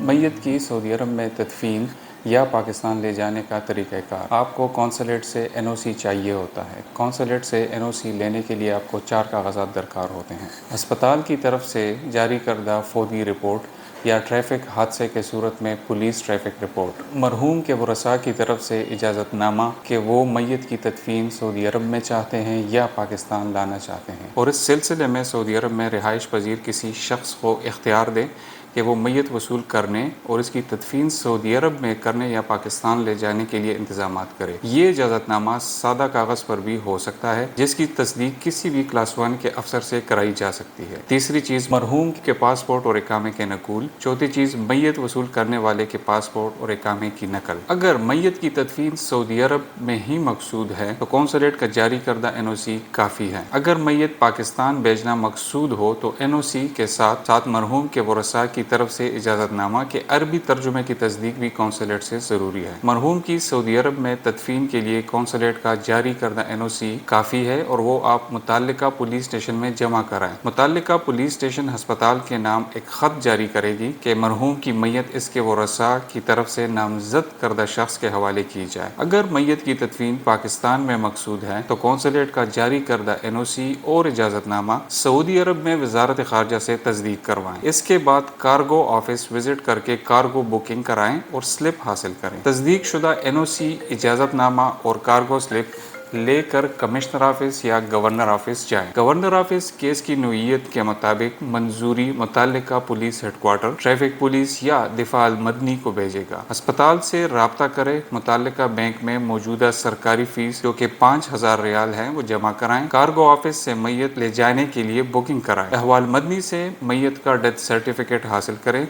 میت کی سعودی عرب میں تدفین یا پاکستان لے جانے کا طریقہ کار۔ آپ کو کونسلیٹ سے NOC چاہیے ہوتا ہے۔ کونسلیٹ سے NOC لینے کے لیے آپ کو 4 کاغذات درکار ہوتے ہیں: ہسپتال کی طرف سے جاری کردہ فوری رپورٹ یا ٹریفک حادثے کے صورت میں پولیس ٹریفک رپورٹ، مرحوم کے ورثاء کی طرف سے اجازت نامہ کہ وہ میت کی تدفین سعودی عرب میں چاہتے ہیں یا پاکستان لانا چاہتے ہیں، اور اس سلسلے میں سعودی عرب میں رہائش پذیر کسی شخص کو اختیار دیں کہ وہ میت وصول کرنے اور اس کی تدفین سعودی عرب میں کرنے یا پاکستان لے جانے کے لیے انتظامات کرے۔ یہ اجازت نامہ سادہ کاغذ پر بھی ہو سکتا ہے، جس کی تصدیق کسی بھی کلاس 1 کے افسر سے کرائی جا سکتی ہے۔ تیسری چیز، مرحوم کے پاسپورٹ اور اقامے کے نقول۔ چوتھی چیز، میت وصول کرنے والے کے پاسپورٹ اور اقامے کی نقل۔ اگر میت کی تدفین سعودی عرب میں ہی مقصود ہے تو کونسلیٹ کا جاری کردہ NOC کافی ہے۔ اگر میت پاکستان بھیجنا مقصود ہو تو NOC کے ساتھ مرحوم کے ورثاء کی طرف سے اجازت نامہ کے عربی ترجمے کی تصدیق بھی کونسلیٹ سے ضروری ہے۔ مرحوم کی سعودی عرب میں تدفین کے لیے کونسلیٹ کا جاری کردہ NOC کافی ہے اور وہ آپ متعلقہ پولیس اسٹیشن میں جمع کرائیں۔ متعلقہ پولیس اسٹیشن ہسپتال کے نام ایک خط جاری کرے گی کہ مرحوم کی میت اس کے ورثاء کی طرف سے نامزد کردہ شخص کے حوالے کی جائے۔ اگر میت کی تدفین پاکستان میں مقصود ہے تو کونسلیٹ کا جاری کردہ NOC اور اجازت نامہ سعودی عرب میں وزارت خارجہ سے تصدیق کروائیں۔ اس کے بعد کارگو آفس وزٹ کر کے کارگو بکنگ کرائیں اور سلپ حاصل کریں۔ تصدیق شدہ NOC، اجازت نامہ اور کارگو سلپ لے کر کمشنر آفس یا گورنر آفس جائیں۔ گورنر آفس کیس کی نوعیت کے مطابق منظوری متعلقہ police headquarter, traffic police یا دفاع المدنی کو بھیجے گا۔ ہسپتال سے رابطہ کریں۔ متعلقہ بینک میں موجودہ سرکاری فیس جو کہ 5000 ریال ہے وہ جمع کرائیں۔ کارگو آفس سے میت لے جانے کے لیے بکنگ کرائیں۔ احوال مدنی سے میت کا ڈیتھ سرٹیفکیٹ حاصل کریں۔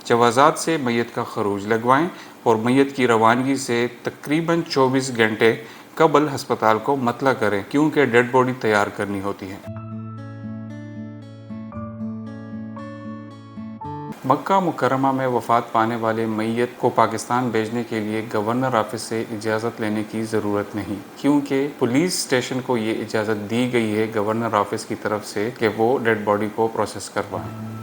جوازات سے میت کا خروج لگوائیں اور میت کی روانگی سے تقریباً 24 گھنٹے قبل ہسپتال کو مطلع کریں، کیونکہ ڈیڈ باڈی تیار کرنی ہوتی ہے۔ مکہ مکرمہ میں وفات پانے والے میت کو پاکستان بھیجنے کے لیے گورنر آفس سے اجازت لینے کی ضرورت نہیں، کیونکہ پولیس اسٹیشن کو یہ اجازت دی گئی ہے گورنر آفس کی طرف سے کہ وہ ڈیڈ باڈی کو پروسیس کروائیں۔